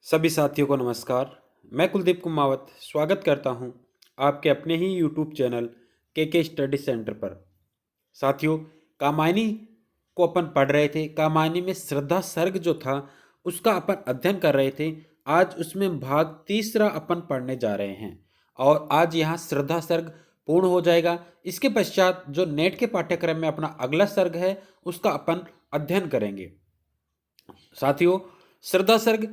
सभी साथियों को नमस्कार। मैं कुलदीप कुमावत स्वागत करता हूं आपके अपने ही यूट्यूब चैनल के स्टडी सेंटर पर। साथियों, कामायनी को अपन पढ़ रहे थे। कामायनी में श्रद्धा सर्ग जो था उसका अपन अध्ययन कर रहे थे। आज उसमें भाग तीसरा अपन पढ़ने जा रहे हैं और आज यहाँ श्रद्धा सर्ग पूर्ण हो जाएगा। इसके पश्चात जो नेट के पाठ्यक्रम में अपना अगला सर्ग है उसका अपन अध्ययन करेंगे। साथियों, श्रद्धा सर्ग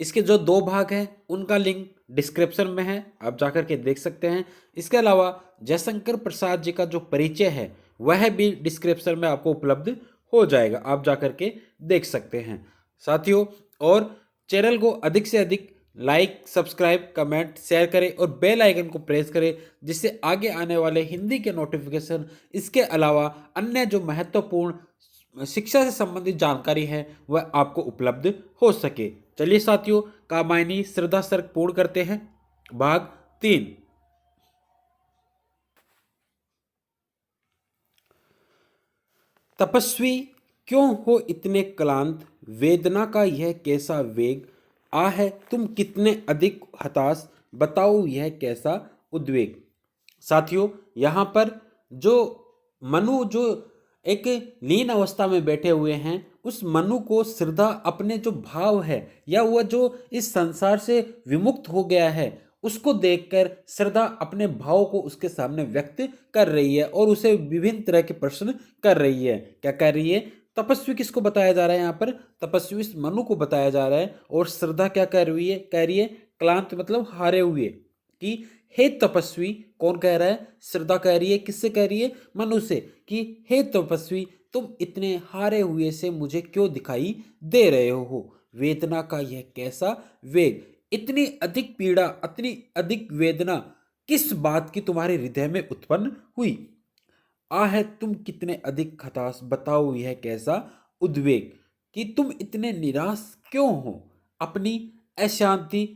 इसके जो दो भाग हैं उनका लिंक डिस्क्रिप्शन में है, आप जाकर के देख सकते हैं। इसके अलावा जयशंकर प्रसाद जी का जो परिचय है वह भी डिस्क्रिप्शन में आपको उपलब्ध हो जाएगा, आप जाकर के देख सकते हैं। साथियों, और चैनल को अधिक से अधिक लाइक, सब्सक्राइब, कमेंट, शेयर करें और बेल आइकन को प्रेस करें, जिससे आगे आने वाले हिंदी के नोटिफिकेशन, इसके अलावा अन्य जो महत्वपूर्ण शिक्षा से संबंधित जानकारी है वह आपको उपलब्ध हो सके। चलिए साथियों, कामायनी श्रद्धा सर्ग पूर्ण करते हैं। भाग 3। तपस्वी क्यों हो इतने क्लांत, वेदना का यह कैसा वेग, आ है तुम कितने अधिक हताश, बताओ यह कैसा उद्वेग। साथियों, यहाँ पर जो मनु जो एक लीन अवस्था में बैठे हुए हैं, उस मनु को श्रद्धा अपने जो भाव है या वह जो इस संसार से विमुक्त हो गया है उसको देखकर श्रद्धा अपने भाव को उसके सामने व्यक्त कर रही है और उसे विभिन्न तरह के प्रश्न कर रही है। क्या कर रही है? तपस्वी किसको बताया जा रहा है? यहाँ पर तपस्वी इस मनु को बताया जा रहा है। और श्रद्धा क्या कर रही है? कह रही है क्लांत मतलब हारे हुए, कि हे तपस्वी। कौन कह रहा है? श्रद्धा कह रही है। किससे कह रही है? मनु से, कि हे तपस्वी तुम इतने हारे हुए से मुझे क्यों दिखाई दे रहे हो? वेदना का यह कैसा वेग, इतनी अधिक पीड़ा, इतनी अधिक वेदना किस बात की तुम्हारे हृदय में उत्पन्न हुई? आ है तुम कितने अधिक हताश, बताओ यह कैसा उद्वेग, कि तुम इतने निराश क्यों हो? अपनी अशांति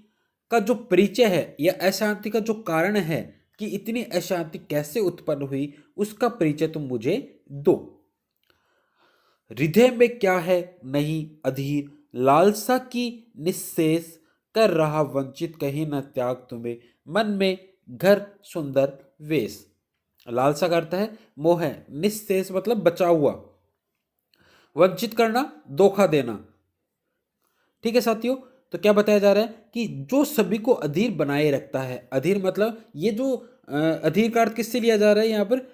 का जो परिचय है या अशांति का जो कारण है कि इतनी अशांति कैसे उत्पन्न हुई, उसका परिचय तुम मुझे दो। हृदय में क्या है नहीं अधीर, लालसा की निःशेष, कर रहा वंचित कहीं न त्याग तुम्हें, मन में घर सुंदर वेश। लालसा करता है मोह है, निःशेष मतलब बचा हुआ, वंचित करना, धोखा देना। ठीक है साथियों, तो क्या बताया जा रहा है कि जो सभी को अधीर बनाए रखता है। अधीर मतलब ये जो अधीर का अर्थ किससे लिया जा रहा है यहाँ पर?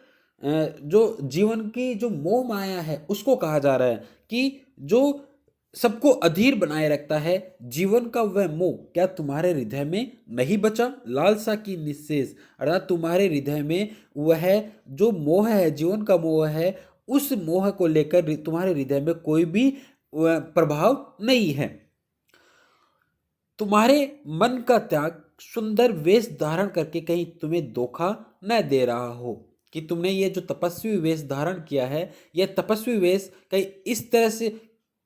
जो जीवन की जो मोह माया है उसको कहा जा रहा है कि जो सबको अधीर बनाए रखता है, जीवन का वह मोह क्या तुम्हारे हृदय में नहीं बचा? लालसा की निःशेष अर्थात तुम्हारे हृदय में वह जो मोह है, जीवन का मोह है, उस मोह को लेकर तुम्हारे हृदय में कोई भी प्रभाव नहीं है। तुम्हारे मन का त्याग सुंदर वेश धारण करके कहीं तुम्हें धोखा न दे रहा हो, कि तुमने ये जो तपस्वी वेश धारण किया है, यह तपस्वी वेश कहीं इस तरह से,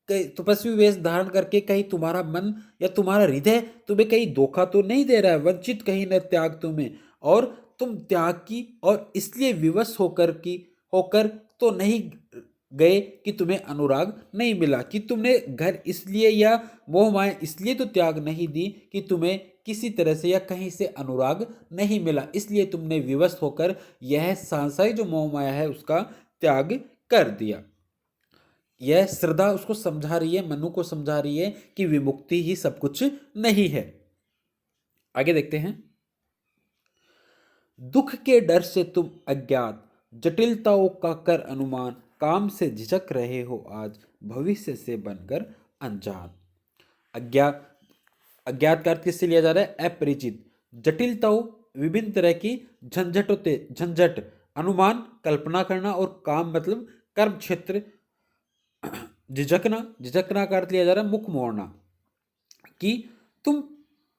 कहीं तपस्वी वेश धारण करके कहीं तुम्हारा मन या तुम्हारा हृदय तुम्हें कहीं धोखा तो नहीं दे रहा है, वंचित कहीं न त्याग तुम्हें, और तुम त्याग की और इसलिए विवश होकर तो नहीं गए कि तुम्हें अनुराग नहीं मिला, कि तुमने घर इसलिए या मोह माया इसलिए तो त्याग नहीं दी कि तुम्हें किसी तरह से या कहीं से अनुराग नहीं मिला, इसलिए तुमने विवश होकर यह सांसारिक जो मोह माया है उसका त्याग कर दिया। यह श्रद्धा उसको समझा रही है, मनु को समझा रही है कि विमुक्ति ही सब कुछ नहीं है। आगे देखते हैं। दुख के डर से तुम अज्ञात, जटिलताओं का कर अनुमान, काम से झिझक रहे हो आज, भविष्य से बनकर अनजान। अज्ञात, अज्ञात का अर्थ किससे लिया जा रहा है? अपरिचित। जटिलताओं विभिन्न तरह की झंझट, अनुमान कल्पना करना, और काम मतलब कर्म क्षेत्र। झिझकना का अर्थ लिया जा रहा है मुख मोड़ना, कि तुम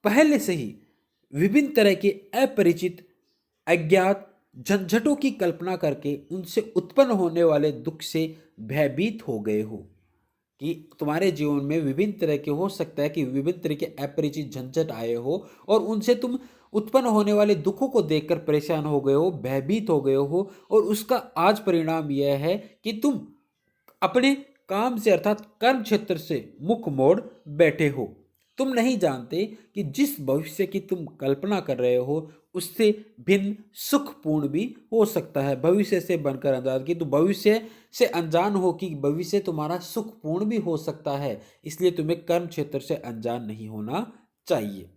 पहले से ही विभिन्न तरह के अपरिचित अज्ञात झंझटों की कल्पना करके उनसे उत्पन्न होने वाले दुख से भयभीत हो गए हो, कि तुम्हारे जीवन में विभिन्न तरह के, हो सकता है कि विभिन्न तरह के अपरिचित झंझट आए हो और उनसे तुम उत्पन्न होने वाले दुखों को देखकर परेशान हो गए हो, भयभीत हो गए हो, और उसका आज परिणाम यह है कि तुम अपने काम से अर्थात कर्म क्षेत्र से मुख मोड़ बैठे हो। तुम नहीं जानते कि जिस भविष्य की तुम कल्पना कर रहे हो उससे भिन्न सुखपूर्ण भी हो सकता है। भविष्य से बनकर अनजान की, तो भविष्य से अनजान हो कि भविष्य तुम्हारा सुखपूर्ण भी हो सकता है, इसलिए तुम्हें कर्म क्षेत्र से अनजान नहीं होना चाहिए।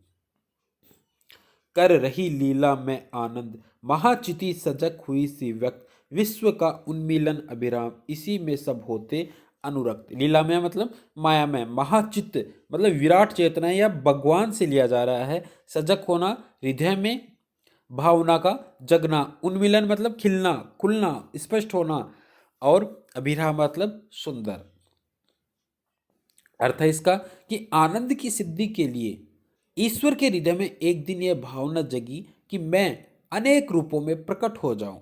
कर रही लीला में आनंद, महाचिति सजग हुई सी व्यक्त, विश्व का उन्मीलन अभिराम, इसी में सब होते अनुरक्त। लीला में मतलब माया में, महाचित्त मतलब विराट चेतना या भगवान से लिया जा रहा है। सजग होना हृदय में भावना का जगना, उन्मिलन मतलब खिलना खुलना स्पष्ट होना, और अभिराम मतलब सुंदर। अर्थ है इसका कि आनंद की सिद्धि के लिए ईश्वर के हृदय में एक दिन यह भावना जगी कि मैं अनेक रूपों में प्रकट हो जाऊं।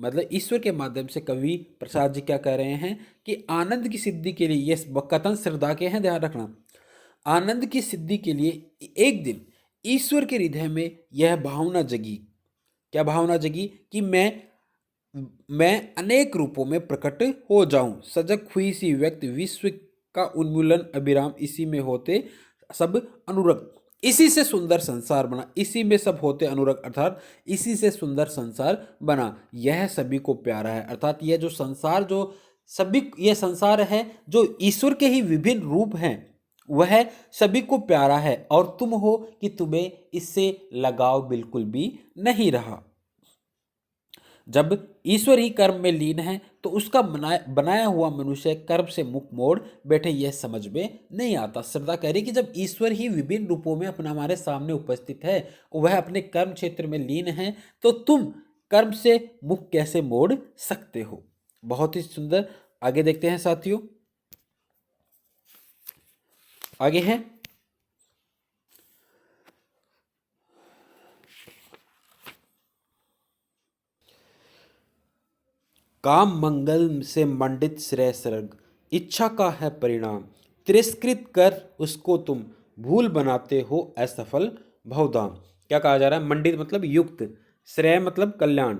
मतलब ईश्वर के माध्यम से कवि प्रसाद जी क्या कह रहे हैं कि आनंद की सिद्धि के लिए, ये कथन श्रद्धा के हैं, ध्यान रखना, आनंद की सिद्धि के लिए एक दिन ईश्वर के हृदय में यह भावना जगी। क्या भावना जगी? कि मैं अनेक रूपों में प्रकट हो जाऊं। सजग हुई सी व्यक्ति, विश्व का उन्मूलन अभिराम, इसी में होते सब अनुरक्त। इसी से सुंदर संसार बना, इसी में सब होते अनुरक्त, अर्थात इसी से सुंदर संसार बना, यह सभी को प्यारा है। अर्थात यह जो संसार, जो सभी, यह संसार है जो ईश्वर के ही विभिन्न रूप हैं, वह सभी को प्यारा है, और तुम हो कि तुम्हें इससे लगाव बिल्कुल भी नहीं रहा। जब ईश्वर ही कर्म में लीन है तो उसका बनाया हुआ मनुष्य कर्म से मुख मोड़ बैठे, यह समझ में नहीं आता। श्रद्धा कह रही कि जब ईश्वर ही विभिन्न रूपों में अपना हमारे सामने उपस्थित है, वह अपने कर्म क्षेत्र में लीन है, तो तुम कर्म से मुख कैसे मोड़ सकते हो। बहुत ही सुंदर। आगे देखते हैं साथियों, आगे है काम मंगल से मंडित श्रेय सर्ग, इच्छा का है परिणाम, तिरस्कृत कर उसको तुम भूल बनाते हो असफल भवधाम। क्या कहा जा रहा है? मंडित मतलब युक्त, श्रेय मतलब कल्याण,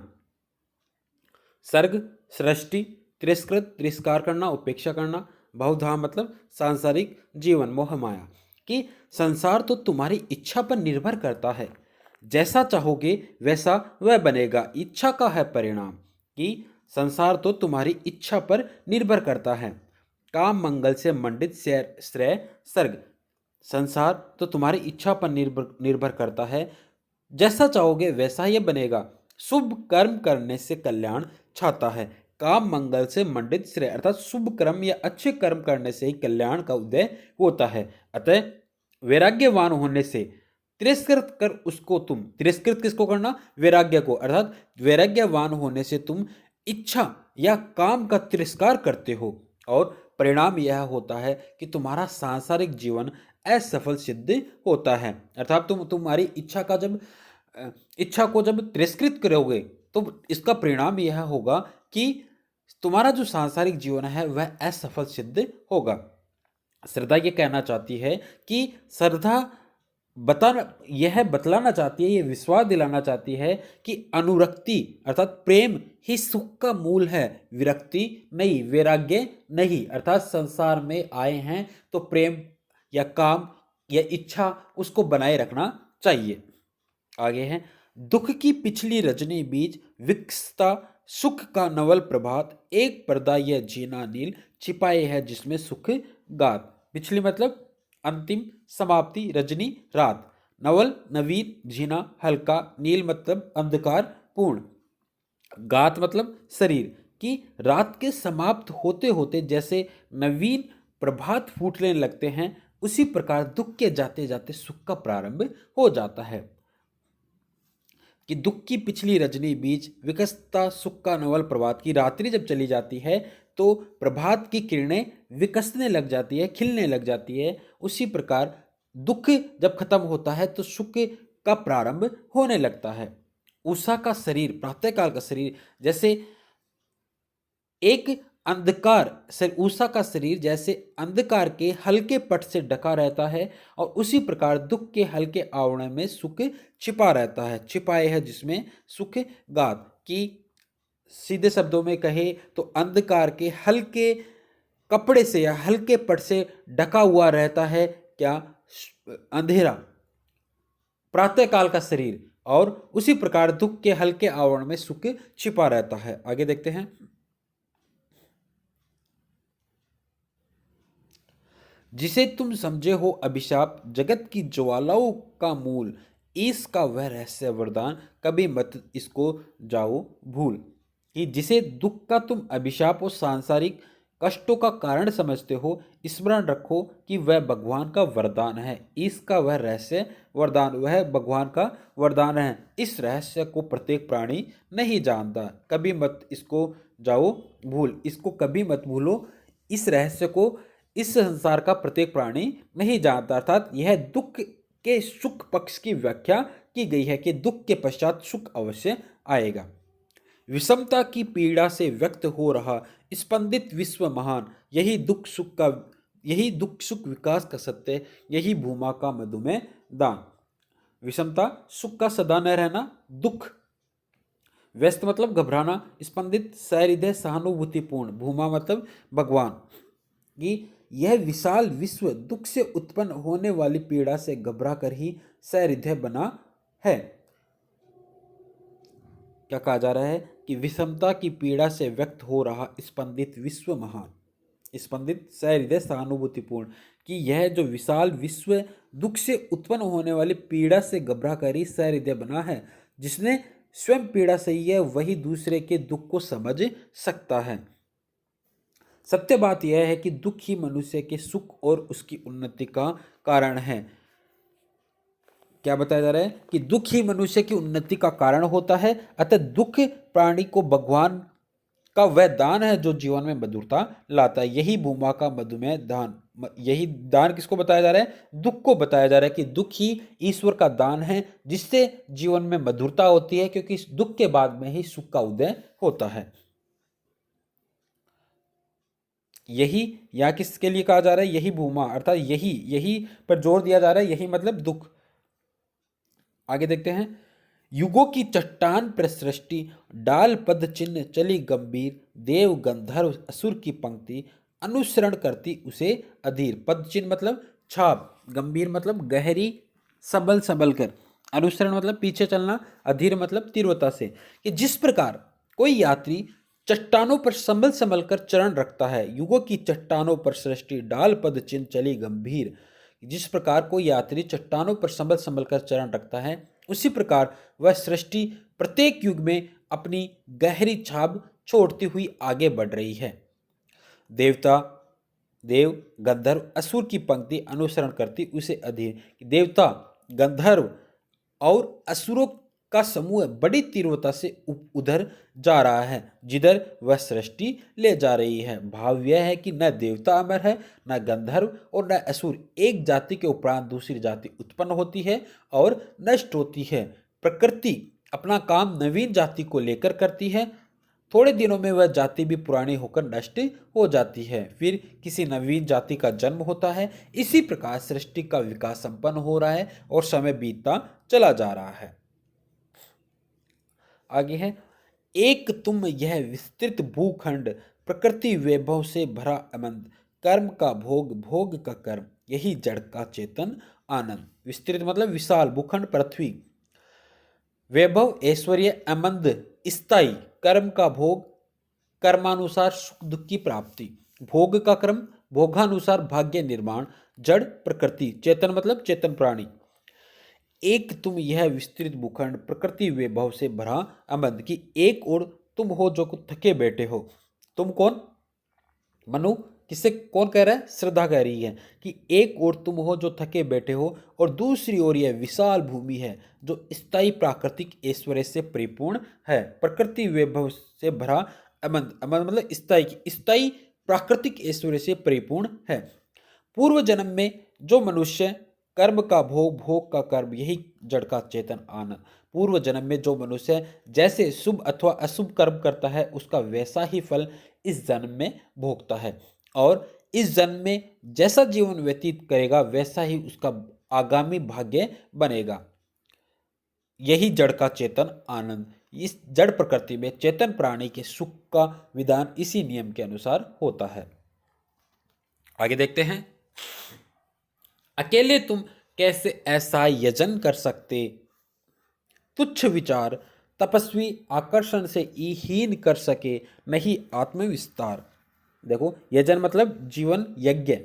सर्ग सृष्टि, तिरस्कृत तिरस्कार करना उपेक्षा करना, भवधाम मतलब सांसारिक जीवन मोह माया। कि संसार तो तुम्हारी इच्छा पर निर्भर करता है, जैसा चाहोगे वैसा वह बनेगा, इच्छा का है परिणाम। कि संसार तो तुम्हारी इच्छा पर निर्भर करता है। काम मंगल से मंडित श्रेय सर्ग, संसार तो तुम्हारी इच्छा पर निर्भर करता है, जैसा चाहोगे वैसा यह बनेगा, शुभ कर्म करने से कल्याण छाता है। काम मंगल से मंडित श्रेय, अर्थात शुभ कर्म या अच्छे कर्म करने से ही कल्याण का उदय होता है। अतः वैराग्यवान होने से तिरस्कृत कर उसको तुम, तिरस्कृत किसको करना? वैराग्य को, अर्थात वैराग्यवान होने से तुम इच्छा या काम का तिरस्कार करते हो, और परिणाम यह होता है कि तुम्हारा सांसारिक जीवन असफल सिद्ध होता है। अर्थात तुम्हारी इच्छा को जब तिरस्कृत करोगे तो इसका परिणाम यह होगा कि तुम्हारा जो सांसारिक जीवन है वह असफल सिद्ध होगा। श्रद्धा ये कहना चाहती है कि श्रद्धा यह बतलाना चाहती है, यह विश्वास दिलाना चाहती है कि अनुरक्ति अर्थात प्रेम ही सुख का मूल है, विरक्ति नहीं, वैराग्य नहीं। अर्थात संसार में आए हैं तो प्रेम या काम या इच्छा उसको बनाए रखना चाहिए। आगे है, दुख की पिछली रजनी बीज विकसता सुख का नवल प्रभात, एक पर्दा यह जीना नील छिपाए है जिसमें सुख गात। पिछली मतलब अंतिम समाप्ति, रजनी रात, नवल नवीन, झीना हल्का, नील मतलब अंधकार पूर्ण, गात मतलब शरीर। कि रात के समाप्त होते होते जैसे नवीन प्रभात फूटने लगते हैं, उसी प्रकार दुख के जाते जाते सुख का प्रारंभ हो जाता है। कि दुख की पिछली रजनी बीच विकसता सुख का नवल प्रभात, की रात्रि जब चली जाती है तो प्रभात की किरणें विकसने लग जाती है, खिलने लग जाती है। उसी प्रकार दुख जब खत्म होता है तो सुख का प्रारंभ होने लगता है। उषा का शरीर, प्रातःकाल का शरीर, जैसे एक अंधकार उषा का शरीर जैसे अंधकार के हल्के पट से ढका रहता है, और उसी प्रकार दुख के हल्के आवरण में सुख छिपा रहता है, छिपाए है जिसमें सुख गात। कि सीधे शब्दों में कहे तो अंधकार के हल्के कपड़े से या हल्के पट से ढका हुआ रहता है क्या? अंधेरा, प्रातःकाल का शरीर, और उसी प्रकार दुख के हल्के आवरण में सुख छिपा रहता है। आगे देखते हैं। जिसे तुम समझे हो अभिशाप, जगत की ज्वालाओं का मूल, इसका वह रहस्य वरदान, कभी मत इसको जाओ भूल। कि जिसे दुख का तुम अभिशाप और सांसारिक कष्टों का कारण समझते हो, स्मरण रखो कि वह भगवान का वरदान है। इसका वह रहस्य वरदान, वह भगवान का वरदान है। इस रहस्य को प्रत्येक प्राणी नहीं जानता, कभी मत इसको जाओ भूल। इसको कभी मत भूलो। इस रहस्य को इस संसार का प्रत्येक प्राणी नहीं जानता, अर्थात यह दुख के सुख पक्ष की व्याख्या की गई है कि दुख के पश्चात सुख अवश्य आएगा। विषमता की पीड़ा से व्यक्त हो रहा स्पंदित विश्व महान, यही दुख सुख विकास का सत्य, यही भूमा का मधुमेह दान। विषमता, सुख का सदा न रहना, दुख, व्यस्त मतलब घबराना, स्पंदित सहृदय सहानुभूतिपूर्ण, भूमा मतलब भगवान। कि यह विशाल विश्व दुख से उत्पन्न होने वाली पीड़ा से घबरा कर ही सहृदय बना है। क्या कहा जा रहा है कि विषमता की पीड़ा से व्यक्त हो रहा स्पंदित विश्व महान, स्पंदित सहृदय सहानुभूतिपूर्ण, कि यह जो विशाल विश्व दुख से उत्पन्न होने वाली पीड़ा से घबरा कर ही सहृदय बना है। जिसने स्वयं पीड़ा सही है वही दूसरे के दुख को समझ सकता है। सत्य बात यह है कि दुख ही मनुष्य के सुख और उसकी उन्नति का कारण है। क्या बताया जा रहा है कि दुख ही मनुष्य की उन्नति का कारण होता है, अतः दुख प्राणी को भगवान का वह दान है जो जीवन में मधुरता लाता है। यही भूमा का मधुमेह दान, यही दान किसको बताया जा रहा है? दुख को बताया जा रहा है कि दुख ही ईश्वर का दान है जिससे जीवन में मधुरता होती है, क्योंकि इस दुख के बाद में ही सुख का उदय होता है। यही यहाँ किसके लिए कहा जा रहा है? यही भूमा, अर्थात यही पर जोर दिया जा रहा है, यही मतलब दुख। आगे देखते हैं। युगों की चट्टान पर सृष्टि, डाल पद चिन्ह चली गंभीर, देव गंधर्व असुर की पंक्ति, अनुसरण करती उसे अधीर। पद चिन्ह मतलब छाप, गंभीर मतलब गहरी, सबल सबल कर, अनुसरण मतलब पीछे चलना, अधीर मतलब तीव्रता से। कि जिस प्रकार कोई यात्री चट्टानों पर संभल संभल कर चरण रखता है, युगों की चट्टानों पर सृष्टि डाल पद चिन्ह चली गंभीर। जिस प्रकार कोई यात्री चट्टानों पर संभल संभल कर चरण रखता है, उसी प्रकार वह सृष्टि प्रत्येक युग में अपनी गहरी छाप छोड़ती हुई आगे बढ़ रही है। देवता, देव, गंधर्व, असुर की पंक्ति अनुसरण करती उसे अधीर। देवता, गंधर्व और असुरों का समूह बड़ी तीव्रता से उधर जा रहा है जिधर वह सृष्टि ले जा रही है। भाव यह है कि न देवता अमर है, न गंधर्व और न असुर। एक जाति के उपरांत दूसरी जाति उत्पन्न होती है और नष्ट होती है। प्रकृति अपना काम नवीन जाति को लेकर करती है, थोड़े दिनों में वह जाति भी पुरानी होकर नष्ट हो जाती है, फिर किसी नवीन जाति का जन्म होता है। इसी प्रकार सृष्टि का विकास संपन्न हो रहा है और समय बीतता चला जा रहा है। आगे है। एक तुम यह विस्तृत भूखंड, प्रकृति वैभव से भरा अनंत, कर्म का भोग भोग का कर्म, यही जड़ का चेतन आनंद। विस्तृत मतलब विशाल, भूखंड पृथ्वी, वैभव ऐश्वर्य, अमंद स्थायी, कर्म का भोग कर्मानुसार सुख दुख की प्राप्ति, भोग का क्रम भोगानुसार भाग्य निर्माण, जड़ प्रकृति, चेतन मतलब चेतन प्राणी। एक तुम यह विस्तृत भूखंड, प्रकृति वैभव से भरा अमंद, की एक ओर तुम हो जो थके बैठे हो। तुम कौन? मनु किससे कौन कह रहा है? श्रद्धा कह रही है कि एक ओर तुम हो जो थके बैठे हो और दूसरी ओर यह विशाल भूमि है जो स्थायी प्राकृतिक ऐश्वर्य से परिपूर्ण है। प्रकृति वैभव से भरा अमंद, अमंद मतलब स्थायी, स्थायी प्राकृतिक ऐश्वर्य से परिपूर्ण है। पूर्व जन्म में जो मनुष्य कर्म का भोग भोग का कर्म, यही जड़ का चेतन आनंद। पूर्व जन्म में जो मनुष्य जैसे शुभ अथवा अशुभ कर्म करता है उसका वैसा ही फल इस जन्म में भोगता है, और इस जन्म में जैसा जीवन व्यतीत करेगा वैसा ही उसका आगामी भाग्य बनेगा। यही जड़ का चेतन आनंद। इस जड़ प्रकृति में चेतन प्राणी के सुख का विधान इसी नियम के अनुसार होता है। आगे देखते हैं। अकेले तुम कैसे ऐसा यजन कर सकते। तुच्छ विचार तपस्वी आकर्षण से हीन कर सके नहीं आत्मविस्तार। देखो, यजन मतलब जीवन यज्ञ,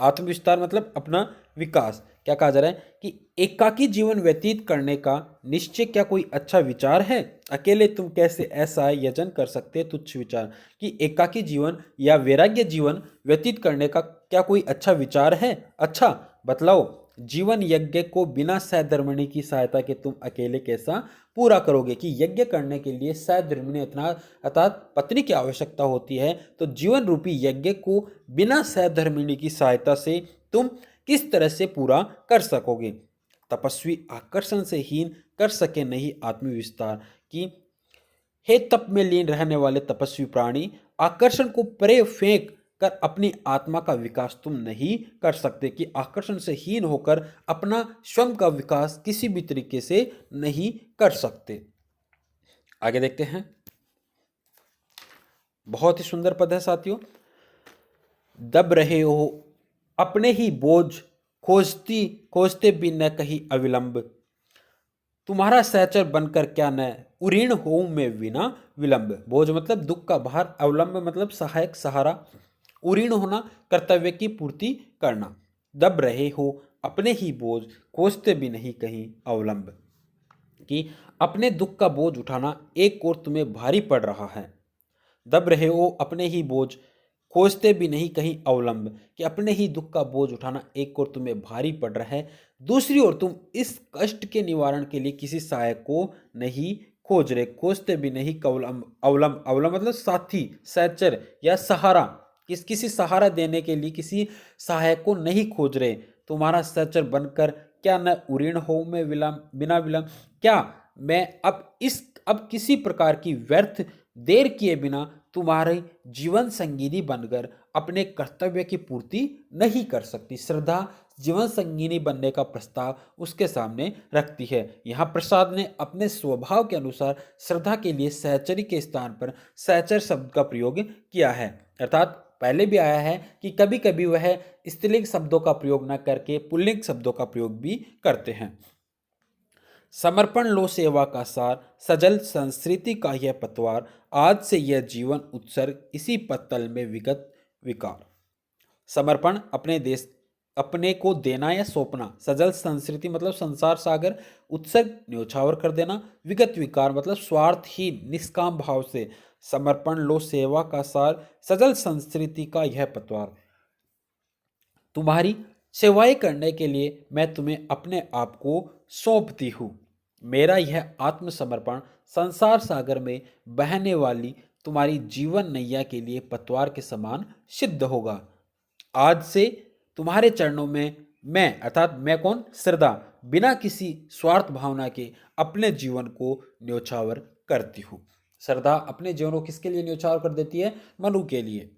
आत्मविस्तार मतलब अपना विकास। क्या कहा जा रहा है कि एकाकी जीवन व्यतीत करने का निश्चय क्या कोई अच्छा विचार है। अकेले तुम कैसे ऐसा यजन कर सकते, तुच्छ विचार, कि एकाकी जीवन या वैराग्य जीवन व्यतीत करने का क्या कोई अच्छा विचार है। अच्छा बतलाओ, जीवन यज्ञ को बिना सहधर्मिणी की सहायता के तुम अकेले कैसा पूरा करोगे। कि यज्ञ करने के लिए सहधर्मिणी अर्थात पत्नी की आवश्यकता होती है, तो जीवन रूपी यज्ञ को बिना सहधर्मिणी की सहायता से तुम किस तरह से पूरा कर सकोगे। तपस्वी आकर्षण से हीन कर सके नहीं आत्मविस्तार। कि हे तप में लीन रहने वाले तपस्वी प्राणी, आकर्षण को परे फेंक कर अपनी आत्मा का विकास तुम नहीं कर सकते। कि आकर्षण से हीन होकर अपना स्वयं का विकास किसी भी तरीके से नहीं कर सकते। आगे देखते हैं, बहुत ही सुंदर पद है साथियों। दब रहे हो अपने ही बोझ, खोजती खोजते भी न कहीं अविलंब। तुम्हारा सहचर बनकर क्या न उरीण हो मैं बिना विलंब। बोझ मतलब दुख का भार, अवलंब मतलब सहायक सहारा, उरीण होना कर्तव्य की पूर्ति करना। दब रहे हो अपने ही बोझ, खोजते भी नहीं कहीं अवलंब। कि अपने दुख का बोझ उठाना एक और तुम्हें भारी पड़ रहा है। दब रहे हो अपने ही बोझ, खोजते भी नहीं कहीं अवलंब। कि अपने ही दुख का बोझ उठाना एक और तुम्हें भारी पड़ रहा है, दूसरी ओर तुम इस कष्ट के निवारण के लिए किसी सहायक को नहीं खोज रहे। खोजते भी नहीं कवलम अवलंब, अवलंब मतलब साथी, सहचर या सहारा। किसी सहारा देने के लिए किसी सहायक को नहीं खोज रहे। तुम्हारा सहचर बनकर क्या न उरीण हो मैं विलंब बिना विलंब। क्या मैं अब किसी प्रकार की व्यर्थ देर किए बिना तुम्हारे जीवन संगिनी बनकर अपने कर्तव्य की पूर्ति नहीं कर सकती। श्रद्धा जीवन संगिनी बनने का प्रस्ताव उसके सामने रखती है। यहाँ प्रसाद ने अपने स्वभाव के अनुसार श्रद्धा के लिए सहचरी के स्थान पर सहचर शब्द का प्रयोग किया है। अर्थात पहले भी आया है कि कभी कभी वह स्त्रीलिंग शब्दों का प्रयोग न करके पुल्लिंग शब्दों का प्रयोग भी करते हैं। समर्पण लो सेवा का सार, सजल संस्कृति का यह पतवार, आज से यह जीवन उत्सर्ग इसी पत्तल में विगत विकार। समर्पण अपने देश अपने को देना या सौंपना, सजल संस्कृति मतलब संसार सागर, उत्सर्ग न्योछावर कर देना, विगत विकार मतलब स्वार्थहीन निष्काम भाव से। समर्पण लो सेवा का सार, सजल संस्कृति का यह पतवार। तुम्हारी सेवाएं करने के लिए मैं तुम्हें अपने आप को सौंपती हूँ। मेरा यह आत्मसमर्पण संसार सागर में बहने वाली तुम्हारी जीवन नैया के लिए पतवार के समान सिद्ध होगा। आज से तुम्हारे चरणों में मैं, अर्थात मैं कौन, श्रद्धा, बिना किसी स्वार्थ भावना के अपने जीवन को न्योछावर करती हूँ। श्रद्धा अपने जीवन को किसके लिए न्योछावर कर देती है? मनु के लिए।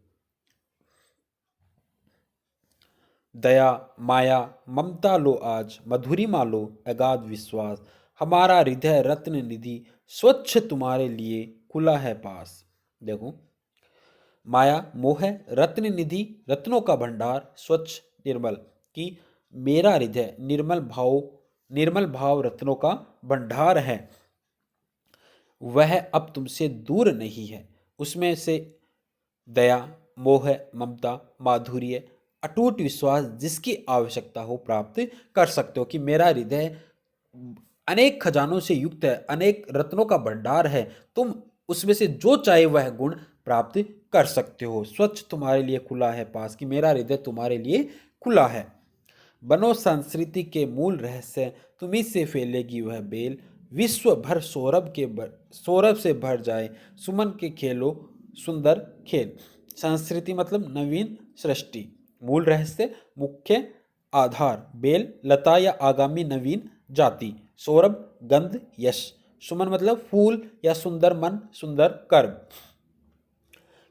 दया माया ममता लो आज, मधुरिमा लो अगाध विश्वास, हमारा हृदय रत्न निधि स्वच्छ तुम्हारे लिए खुला है पास। देखो, माया मोह है, रत्न निधि रत्नों का भंडार, स्वच्छ निर्मल। कि मेरा हृदय निर्मल भाव रत्नों का भंडार है, वह अब तुमसे दूर नहीं है। उसमें से दया मोह ममता माधुर्य अटूट विश्वास जिसकी आवश्यकता हो प्राप्त कर सकते हो। कि मेरा हृदय अनेक खजानों से युक्त है, अनेक रत्नों का भंडार है, तुम उसमें से जो चाहे वह गुण प्राप्त कर सकते हो। स्वच्छ तुम्हारे लिए खुला है पास, कि मेरा हृदय तुम्हारे लिए खुला है। बनो संस्कृति के मूल रहस्य, तुम्ही से फैलेगी वह बेल, विश्व भर सौरभ से भर जाए, सुमन के खेलो सुंदर खेल। संस्कृति मतलब नवीन सृष्टि, मूल रहस्य मुख्य आधार, बेल लता या आगामी नवीन जाति, सौरभ गंध यश, सुमन मतलब फूल या सुंदर मन सुंदर कर्म।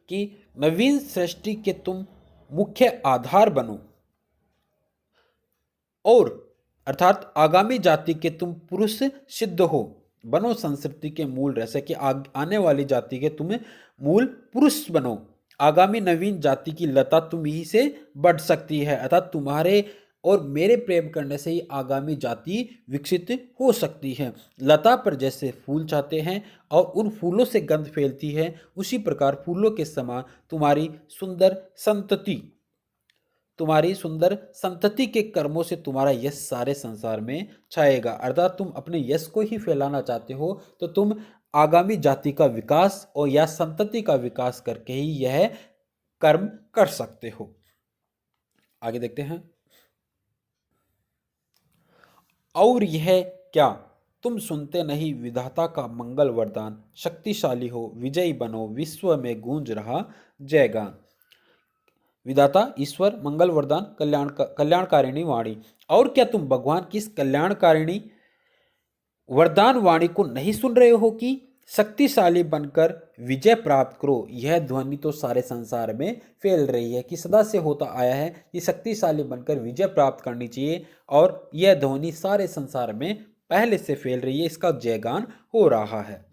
कि नवीन सृष्टि के तुम मुख्य आधार बनो, और अर्थात आगामी जाति के तुम पुरुष सिद्ध हो। बनो संस्कृति के मूल रहस्य, कि आने वाली जाति के तुम मूल पुरुष बनो। आगामी नवीन जाति की लता तुम ही से बढ़ सकती है, अर्थात तुम्हारे और मेरे प्रेम करने से ही आगामी जाति विकसित हो सकती है। लता पर जैसे फूल चाहते हैं और उन फूलों से गंध फैलती है, उसी प्रकार फूलों के समान तुम्हारी सुंदर संतति के कर्मों से तुम्हारा यश सारे संसार में छाएगा। अर्थात तुम अपने यश को ही फैलाना चाहते हो तो तुम आगामी जाति का विकास और या संतति का विकास करके ही यह कर्म कर सकते हो। आगे देखते हैं। और यह क्या तुम सुनते नहीं विधाता का मंगल वरदान, शक्तिशाली हो विजयी बनो विश्व में गूंज रहा जयगान। विधाता ईश्वर मंगल वरदान कल्याणकारिणी वाणी। और क्या तुम भगवान की इस कल्याणकारिणी वरदान वाणी को नहीं सुन रहे हो कि शक्तिशाली बनकर विजय प्राप्त करो। यह ध्वनि तो सारे संसार में फैल रही है कि सदा से होता आया है कि शक्तिशाली बनकर विजय प्राप्त करनी चाहिए, और यह ध्वनि सारे संसार में पहले से फैल रही है, इसका जयगान हो रहा है।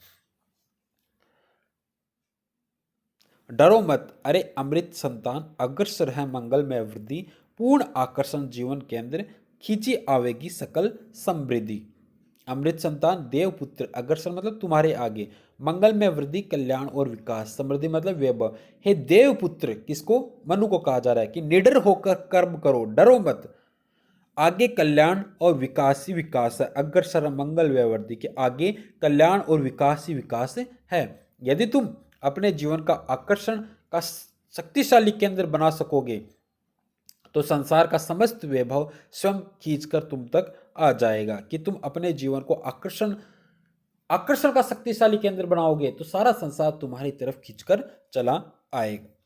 डरो मत अरे अमृत संतान, अग्रसर है मंगल में वृद्धि, पूर्ण आकर्षण जीवन केंद्र, खींची आवेगी सकल समृद्धि। अमृत संतान देवपुत्र, अग्रसर मतलब तुम्हारे आगे, मंगल में वृद्धि कल्याण और विकास, समृद्धि मतलब वैभव। हे देवपुत्र, किसको? मनु को कहा जा रहा है कि निडर होकर कर्म करो, डरो मत, आगे कल्याण और विकास ही विकास है। अग्रसर मंगल व वृद्धि के आगे कल्याण और विकास ही विकास है। यदि तुम अपने जीवन का आकर्षण का शक्तिशाली केंद्र बना सकोगे तो संसार का समस्त वैभव स्वयं खींचकर तुम तक आ जाएगा। कि तुम अपने जीवन को आकर्षण का शक्तिशाली केंद्र बनाओगे तो सारा संसार तुम्हारी तरफ खींचकर चला आएगा।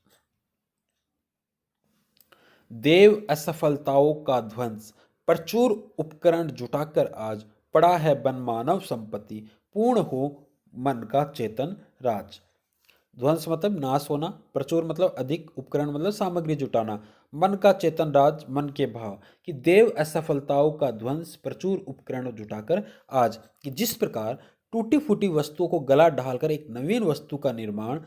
देव असफलताओं का ध्वंस, प्रचुर उपकरण जुटाकर आज, पड़ा है बन मानव संपत्ति, पूर्ण हो मन का चेतन राज। ध्वंस मतलब नाश होना, प्रचुर मतलब अधिक, उपकरण मतलब सामग्री जुटाना, मन का चेतन राज मन के भाव। कि देव असफलताओं का ध्वंस, प्रचुर उपकरण जुटाकर आज। कि जिस प्रकार टूटी फूटी वस्तुओं को गला ढालकर एक नवीन वस्तु का निर्माण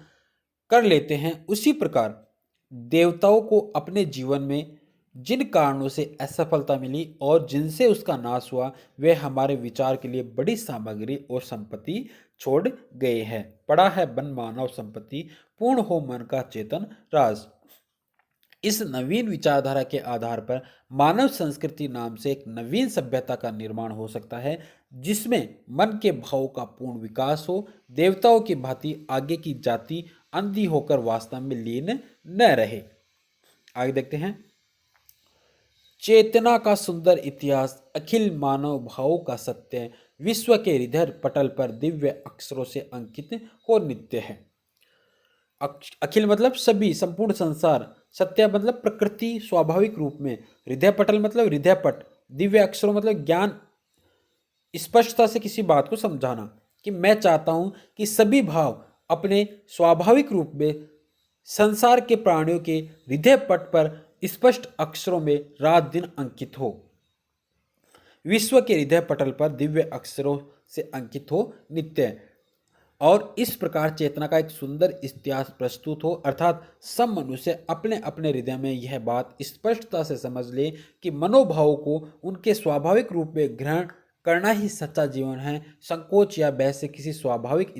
कर लेते हैं, उसी प्रकार देवताओं को अपने जीवन में जिन कारणों से असफलता मिली और जिनसे उसका नाश हुआ, वे हमारे विचार के लिए बड़ी सामग्री और संपत्ति छोड़ गए हैं। पड़ा है बन मानव संपत्ति, पूर्ण हो मन का चेतन राज। इस नवीन विचारधारा के आधार पर मानव संस्कृति नाम से एक नवीन सभ्यता का निर्माण हो सकता है, जिसमें मन के भाव का पूर्ण विकास हो, देवताओं की भांति आगे की जाति अंधी होकर वास्तव में लीन न रहे। आगे देखते हैं। चेतना का सुंदर इतिहास, अखिल मानव भावों का सत्य, विश्व के हृदय पटल पर दिव्य अक्षरों से अंकित हो नित्य है। अखिल मतलब सभी, संपूर्ण संसार, सत्य मतलब प्रकृति स्वाभाविक रूप में, हृदय पटल मतलब हृदय पट, दिव्य अक्षरों मतलब ज्ञान, स्पष्टता से किसी बात को समझाना। कि मैं चाहता हूं कि सभी भाव अपने स्वाभाविक रूप में संसार के प्राणियों के हृदय पट पर स्पष्ट अक्षरों में रात दिन अंकित हो, विश्व के हृदय पटल पर दिव्य अक्षरों से अंकित हो नित्य। और इस प्रकार चेतना का एक सुंदर इतिहास प्रस्तुत हो, अर्थात सब मनुष्य अपने अपने हृदय में यह बात स्पष्टता से समझ ले कि मनोभावों को उनके स्वाभाविक रूप में ग्रहण करना ही सच्चा जीवन है। संकोच या बहस से किसी स्वाभाविक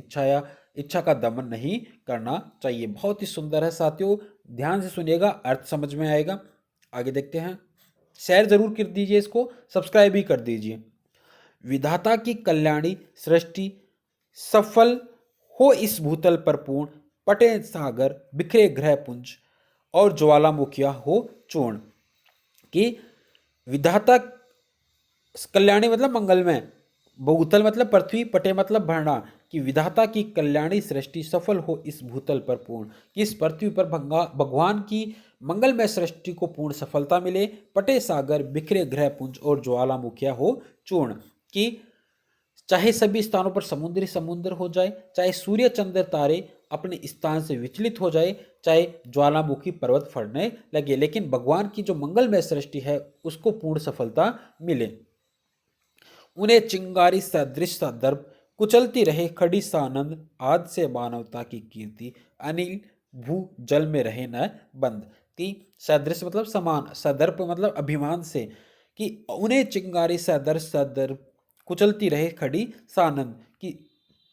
इच्छा का दमन नहीं करना चाहिए। बहुत ही सुंदर है साथियों, ध्यान से सुनिएगा, अर्थ समझ में आएगा। आगे देखते हैं। शेयर जरूर कर दीजिए, इसको सब्सक्राइब भी कर दीजिए। विधाता की कल्याणी सृष्टि सफल हो इस भूतल पर पूर्ण, पटे सागर बिखरे ग्रह पुंज और ज्वालामुखिया हो चूर्ण। कि विधाता कल्याणी मतलब मंगलमय, भूतल मतलब पृथ्वी, पटे मतलब भरना। कि विधाता की कल्याणी सृष्टि सफल हो इस भूतल पर पूर्ण, कि इस पृथ्वी पर भगवान की मंगलमय सृष्टि को पूर्ण सफलता मिले, पटे सागर बिखरे ग्रह पुंज और ज्वालामुखिया हो चूर्ण। कि चाहे सभी स्थानों पर समुद्र हो जाए, चाहे सूर्य चंद्र तारे अपने स्थान से विचलित हो जाए, चाहे ज्वालामुखी पर्वत फटने लगे, लेकिन भगवान की जो मंगलमय सृष्टि है उसको पूर्ण सफलता मिले। उन्हें चिंगारी सदृश सा दर्प, कुचलती रहे खड़ी सा आनंद, आद से मानवता की कीर्ति, अनिल भू जल में रहे न बंद। कि सदृश मतलब समान, सदर्प मतलब अभिमान से, कि उन्हें चिंगारी सदर सदर कुचलती रहे खड़ी सानंद, कि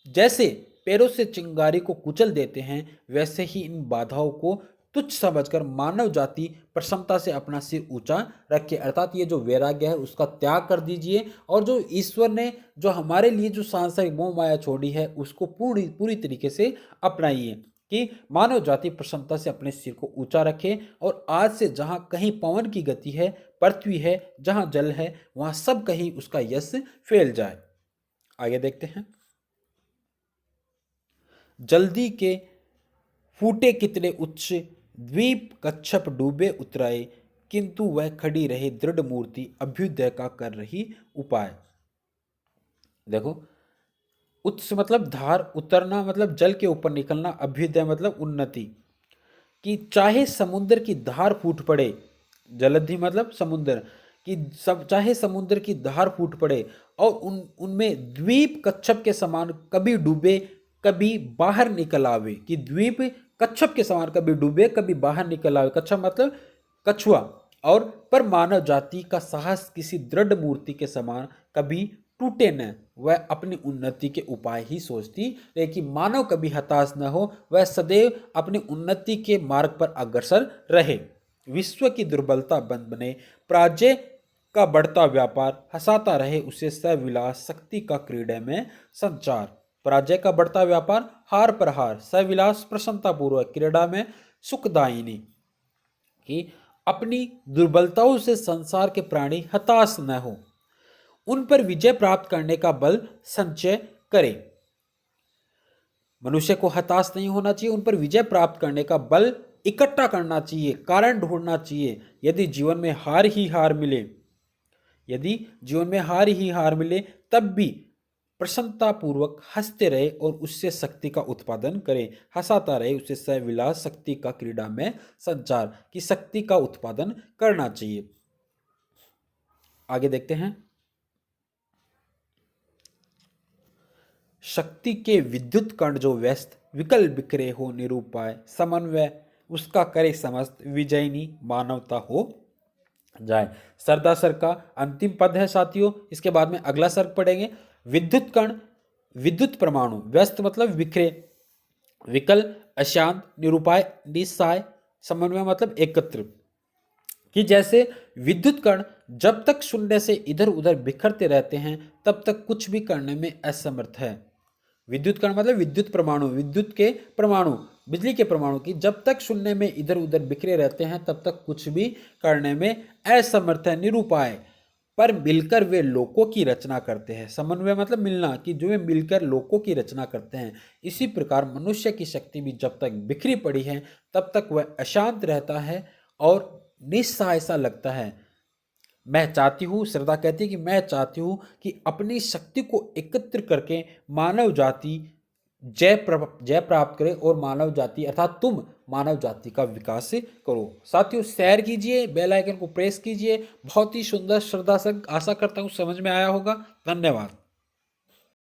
जैसे पैरों से चिंगारी को कुचल देते हैं वैसे ही इन बाधाओं को तुच्छ समझकर मानव जाति प्रसन्नता से अपना सिर ऊंचा रखे। अर्थात ये जो वैराग्य है उसका त्याग कर दीजिए और जो ईश्वर ने जो हमारे लिए जो सांसारिक मोह माया छोड़ी है उसको पूरी पूरी तरीके से अपनाइए, कि मानव जाति प्रसन्नता से अपने सिर को ऊंचा रखे और आज से जहां कहीं पवन की गति है, पृथ्वी है, जहां जल है, वहां सब कहीं उसका यश फैल जाए। आगे देखते हैं। जल्दी के फूटे कितने उच्च द्वीप कच्छप डूबे उतराए, किंतु वह खड़ी रही दृढ़ मूर्ति अभ्युदय का कर रही उपाय। देखो, उच्च मतलब धार, उतरना मतलब जल के ऊपर निकलना, अभ्युदय मतलब उन्नति, कि चाहे समुद्र की धार फूट पड़े, जलधि मतलब समुद्र, कि सब चाहे समुद्र की धार फूट पड़े और उनमें द्वीप कच्छप के समान कभी डूबे कभी बाहर निकल आवे, कि द्वीप कच्छप के समान कभी डूबे कभी बाहर निकल आवे, कच्छप मतलब कछुआ, और पर मानव जाति का साहस किसी दृढ़ मूर्ति के समान कभी टूटे न, वह अपनी उन्नति के उपाय ही सोचती रहे, कि मानव कभी हताश न हो, वह सदैव अपनी उन्नति के मार्ग पर अग्रसर रहे। विश्व की दुर्बलता बंद बने, पराजय का बढ़ता व्यापार हंसाता रहे उसे सविलास शक्ति का क्रीड़ा में संचार। पराजय का बढ़ता व्यापार, हार पर हार, सविलास प्रसन्नता पूर्वक, क्रीड़ा में सुखदायिनी, कि अपनी दुर्बलताओं से संसार के प्राणी हताश न हो, उन पर विजय प्राप्त करने का बल संचय करे। मनुष्य को हताश नहीं होना चाहिए, उन पर विजय प्राप्त करने का बल इकट्ठा करना चाहिए, कारण ढूंढना चाहिए। यदि जीवन में हार ही हार मिले, यदि जीवन में हार ही हार मिले, तब भी प्रसन्नता पूर्वक हंसते रहे और उससे शक्ति का उत्पादन करें, हंसाता रहे उससे सविलास शक्ति का क्रीड़ा में संचार, की शक्ति का उत्पादन करना चाहिए। आगे देखते हैं। शक्ति के विद्युत कण जो व्यस्त विकल बिखरे हो निरूपाय, समन्वय उसका करे समस्त विजयनी मानवता हो जाए। सरदा सर का अंतिम पद है साथियों, इसके बाद में अगला सर्ग पढ़ेंगे। विद्युत कण विद्युत परमाणु, व्यस्त मतलब बिखरे, विकल अशांत, निरूपाय निस्साय, समन्वय मतलब एकत्र, कि जैसे विद्युत कण जब तक शून्य से इधर उधर बिखरते रहते हैं तब तक कुछ भी करने में असमर्थ है। विद्युत कण मतलब विद्युत परमाणु, विद्युत के परमाणु, बिजली के परमाणु, की जब तक शून्य में इधर उधर बिखरे रहते हैं तब तक कुछ भी करने में असमर्थ है। निरूपाय, पर मिलकर वे लोकों की रचना करते हैं। समन्वय मतलब मिलना, कि जो वे मिलकर लोकों की रचना करते हैं। इसी प्रकार मनुष्य की शक्ति भी जब तक बिखरी पड़ी है तब तक वह अशांत रहता है और निस्सहाय सा लगता है। मैं चाहती हूँ, श्रद्धा कहती है कि मैं चाहती हूँ कि अपनी शक्ति को एकत्र करके मानव जाति जय प्राप्त करे और मानव जाति अर्थात तुम मानव जाति का विकास करो। साथियों शेयर कीजिए, बेल आइकन को प्रेस कीजिए। बहुत ही सुंदर श्रद्धा संग, आशा करता हूँ समझ में आया होगा। धन्यवाद।